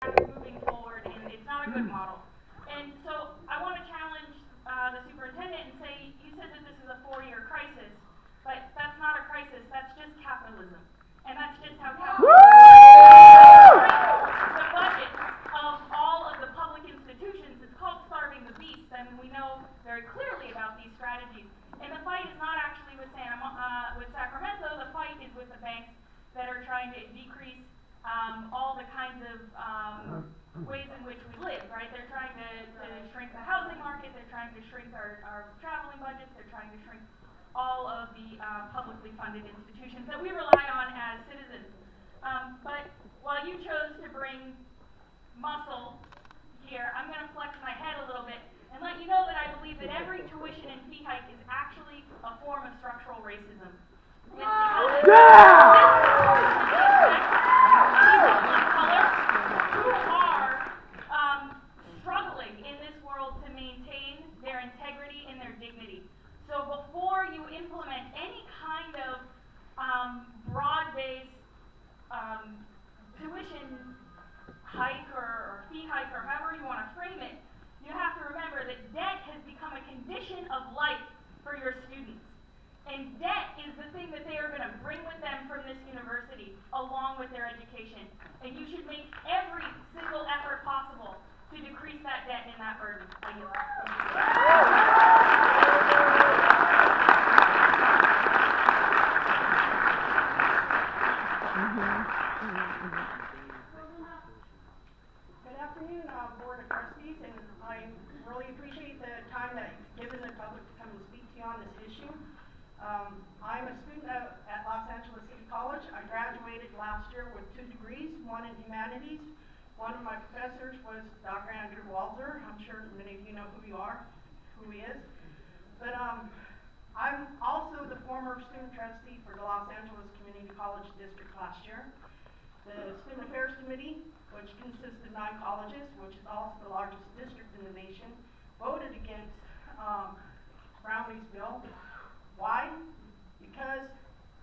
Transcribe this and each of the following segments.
after moving forward, and it's not a good model. And so I want to challenge the superintendent and say, you said that this is a 4-year crisis, but that's not a crisis, that's just capitalism. And that's just how capitalism the budgets of all of the public institutions. It's called starving the beast, and we know very clearly about these strategies. And the fight is not actually with Sacramento, the fight is with the banks that are trying to decrease all the kinds of ways in which we live, right? They're trying to shrink the housing market, they're trying to shrink our traveling budgets, they're trying to shrink all of the publicly funded institutions that we rely on as citizens. But while you chose to bring muscle here, I'm going to flex my head a little bit and let you know that I believe that every tuition and fee hike is actually a form of structural racism. Who are struggling in this world to maintain their integrity and their dignity. So before you implement any kind of broad-based tuition hike or fee hike or however you want to frame it, you have to remember that debt has become a condition of life for your students. And debt is the thing that they are going to bring with them from this university, along with their education. And you should make every single effort possible to decrease that debt and that burden. Thank you. Good afternoon, Board of Trustees, and I really appreciate the time that you've given the public to come and speak to you on this issue. I'm a student at Los Angeles City College. I graduated last year with 2 degrees, one in humanities. One of my professors was Dr. Andrew Walzer. I'm sure many of you know who he is. But I'm also the former student trustee for the Los Angeles Community College District last year. The Student Affairs Committee, which consists of 9 colleges, which is also the largest district in the nation, voted against Brownlee's bill. Why? Because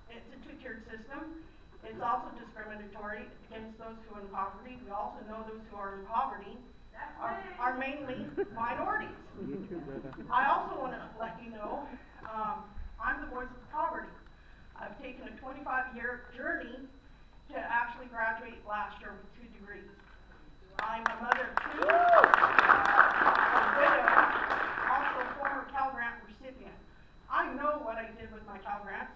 it's a 2-tiered system. It's also discriminatory against those who are in poverty. We also know those who are in poverty are mainly minorities. I also want to let you know I'm the voice of poverty. I've taken a 25-year journey to actually graduate last year with 2 degrees. I'm a mother of 2, a widow, also a former Cal Grant recipient. I know what I did with my Cal Grants.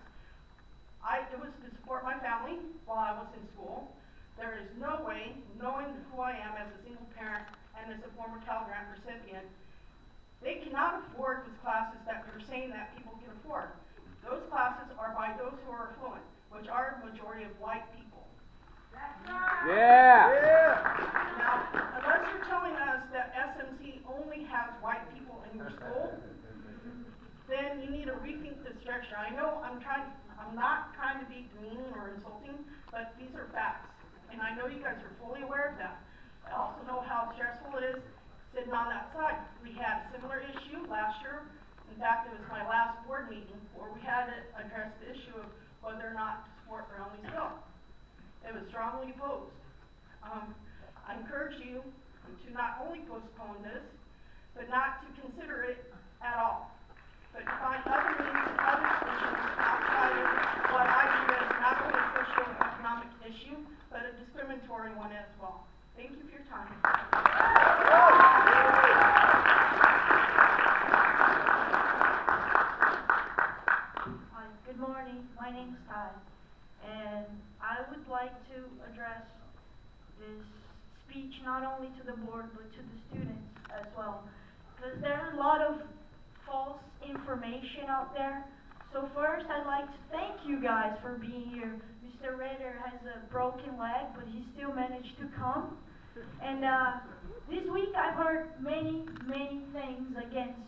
It was to support my family while I was in school. There is no way, knowing who I am as a single parent and as a former Cal Grant recipient, they cannot afford these classes that they're saying that people can afford. Those classes are by those who are affluent, which are a majority of white people. Yeah. Now, unless you're telling us that SMC only has white people in your school, then you need to rethink the structure. I know I'm not trying to be demeaning or insulting, but these are facts. And I know you guys are fully aware of that. I also know how stressful it is sitting on that side. We had a similar issue last year. In fact, it was my last board meeting where we had to address the issue of whether or not to support Brownlee's bill. It was strongly opposed. I encourage you to not only postpone this, but not to consider it at all, but to find other means and other solutions outside of what I view as not only a social and economic issue, but a discriminatory one as well. Thank you for your time. Hi, good morning. My name is Ty, and I would like to address this speech not only to the board but to the students as well, because there are a lot of false information out there. So first, I'd like to thank you guys for being here. Mr. Ritter has a broken leg, but he still managed to come. And this week I've heard many things against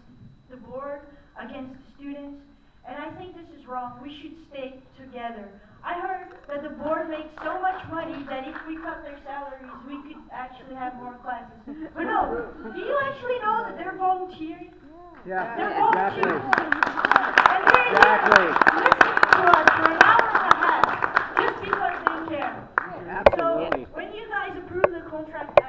the board, against the students, and I think this is wrong. We should stay together. I heard that the board makes so much money that if we cut their salaries, we could actually have more classes. But no, do you actually know that they're volunteering? Yeah, They're exactly. And they're listening to us for an hour and a half just because they care. Absolutely. So when you guys approve the contract,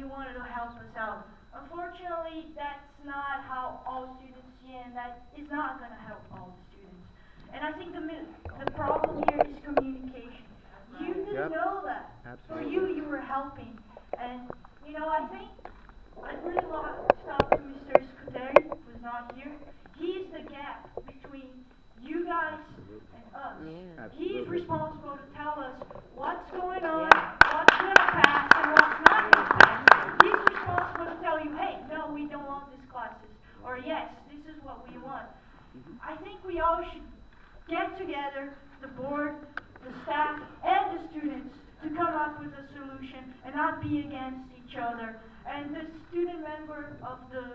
you wanted to help us out. Unfortunately, that's not how all students see it, and that is not going to help all the students. And I think the problem here is communication. You didn't know that. For you were helping. And, I think I'd really like to talk to Mr. Scuderi, who's not here. He's the gap between you guys and us. He's responsible to tell us what's going on, what's going to pass, and what's not going to pass. He's responsible to tell you, hey, no, we don't want these classes. Or yes, this is what we want. I think we all should get together, the board, the staff, and the students, to come up with a solution and not be against each other. And the student member of the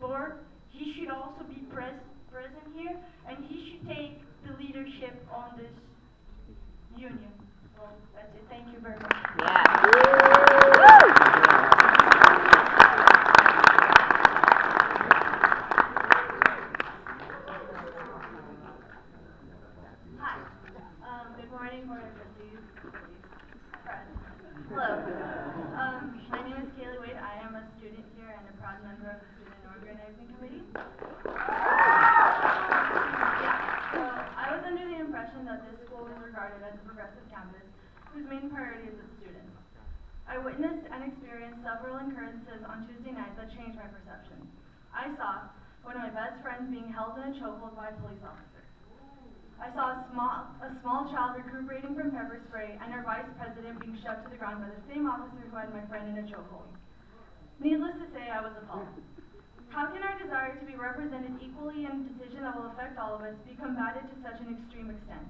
board, he should also be present here, and he should take the leadership on this union. So that's it. Thank you very much. Hi. Good morning, Board of Trustees. Hello. My name is Kaylee Wade. I am a student here and a proud member of the Student Organizing Committee. So I was under the impression that this school was regarded as a progressive campus whose main priority is its students. I witnessed and experienced several occurrences on Tuesday night that changed my perception. I saw one of my best friends being held in a chokehold by a police officer. I saw a small child recuperating from pepper spray and our vice president being shoved to the ground by the same officer who had my friend in a chokehold. Needless to say, I was appalled. How can our desire to be represented equally in a decision that will affect all of us be combated to such an extreme extent?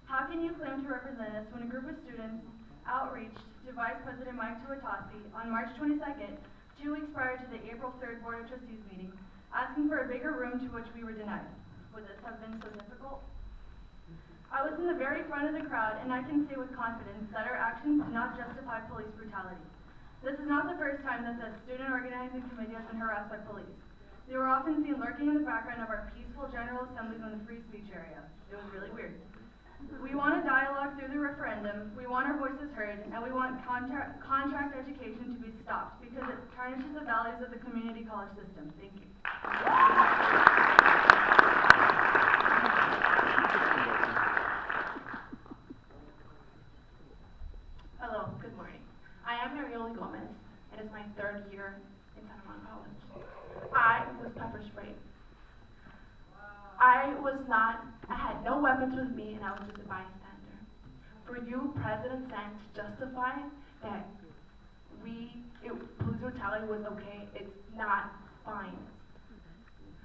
How can you claim to represent us when a group of students outreached to Vice President Mike Tuatasi on March 22nd, 2 weeks prior to the April 3rd Board of Trustees meeting, asking for a bigger room, to which we were denied? Would this have been so difficult? I was in the very front of the crowd, and I can say with confidence that our actions do not justify police brutality. This is not the first time that the Student Organizing Committee has been harassed by police. They were often seen lurking in the background of our peaceful General Assemblies in the free speech area. It was really weird. We want a dialogue through the referendum, we want our voices heard, and we want contract education to be stopped because it tarnishes the values of the community college system. Thank you. Hello, good morning. I am Marioli Gomez. It is my 3rd year in Santa Monica College. I was pepper sprayed. I had no weapons with me, and I was just a bystander. For you, President Sang, to justify that police brutality was okay, it's not fine.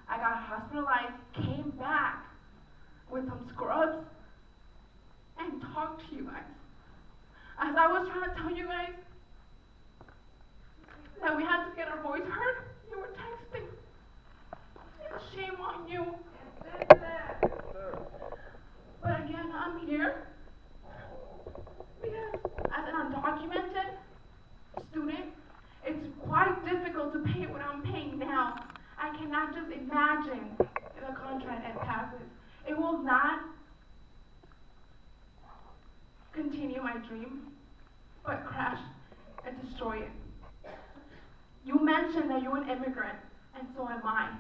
I got hospitalized, came back with some scrubs, and talked to you guys. As I was trying to tell you guys that we had to get our voice heard, you were texting. Shame on you. But again, I'm here because as an undocumented student, it's quite difficult to pay what I'm paying now. I cannot just imagine if a contract passes. It will not continue my dream, but crash and destroy it. You mentioned that you're an immigrant, and so am I.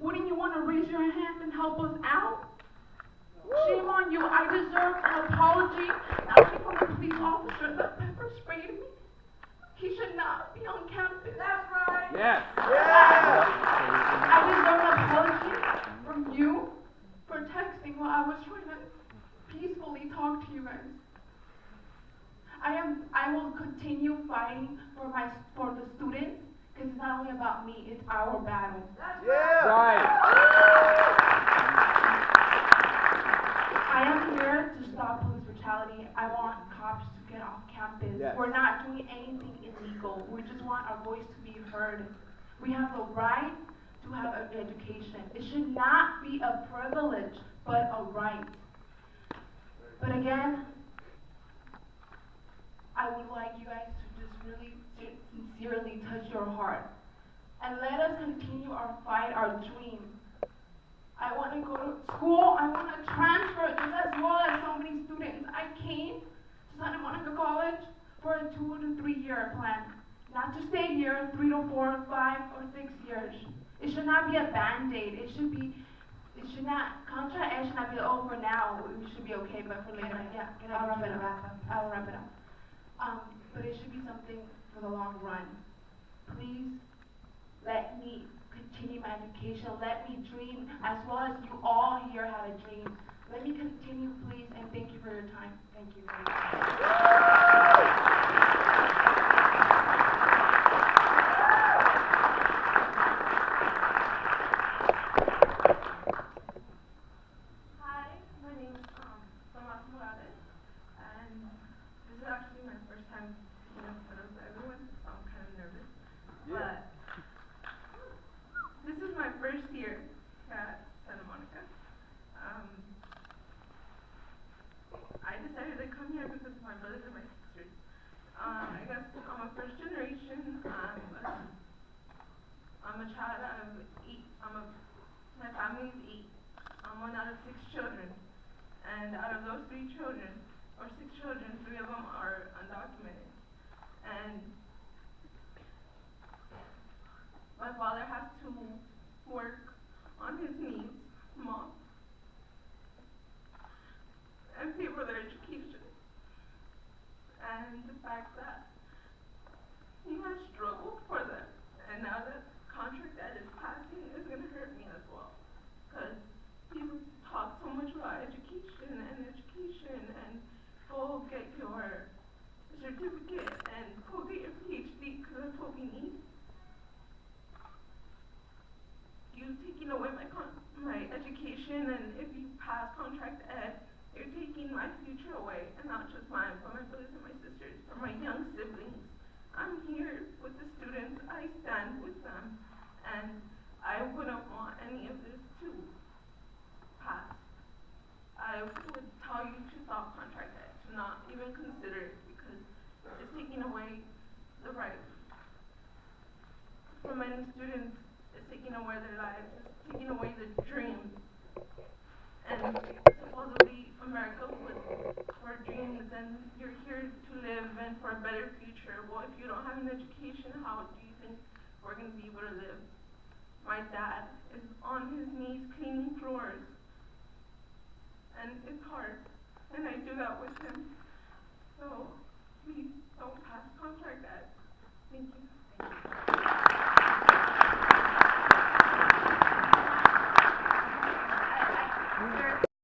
Wouldn't you want to raise your hand and help us out? Shame on you. I deserve an apology, not only from the police officer that pepper sprayed me. He should not be on campus. That's right. Yes. I deserve an apology from you for texting while I was trying to peacefully talk to you guys. I will continue fighting for the students, because it's not only about me, it's our battle. Right. I am here to stop police brutality. I want cops to get off campus. Yes. We're not doing anything illegal. We just want our voice to be heard. We have the right to have an education. It should not be a privilege, but a right. But again, I would like you guys to just really sincerely touch your heart and let us continue our fight, our dream. I want to go to school. I want to transfer just as well as so many students. I came to Santa Monica College for a 2 to 3 year plan. Not to stay here 3 to 4, 5, or 6 years. It should not be a band-aid. It should not, contract ed should not be, oh, for now, we should be okay, but for later, yeah, I'll wrap it up. I'll wrap it up. But it should be something for the long run. Please, let me continue my education. Let me dream as well as you all here had a dream. Let me continue, please, and thank you for your time. Thank you very much. Hi, my name is Tomas Morales, and this is actually my first time being in front of everyone, so I'm kind of nervous. But this is my first year at Santa Monica. I decided to come here because of my brothers and my sisters. I guess I'm a first generation. I'm a child out of 8. My family is 8. I'm one out of 6 children. And out of those 3 children, or 6 children, 3 of them are undocumented. And my father has to work on his needs, mom, and pay for their education. And the fact that he has struggled for them, and now that contract that is passing is going to hurt me as well. Because people talk so much about education and go get your certificate and go get your PhD because that's what we need. You taking away my education, and if you pass contract ed, you're taking my future away, and not just mine, but my brothers and my sisters, or my young siblings. I'm here with the students. I stand with them, and I wouldn't want any of this to pass. I would tell you to stop contract ed, to not even consider it, because it's taking away the rights from many students. It's taking away their lives. It's taking away the dreams. And supposedly America was for dreams, and you're here to live and for a better future. Well, if you don't have an education, how do you think we're going to be able to live? My dad is on his knees cleaning floors, and it's hard, and I do that with him. So please don't pass contract ed. Thank you.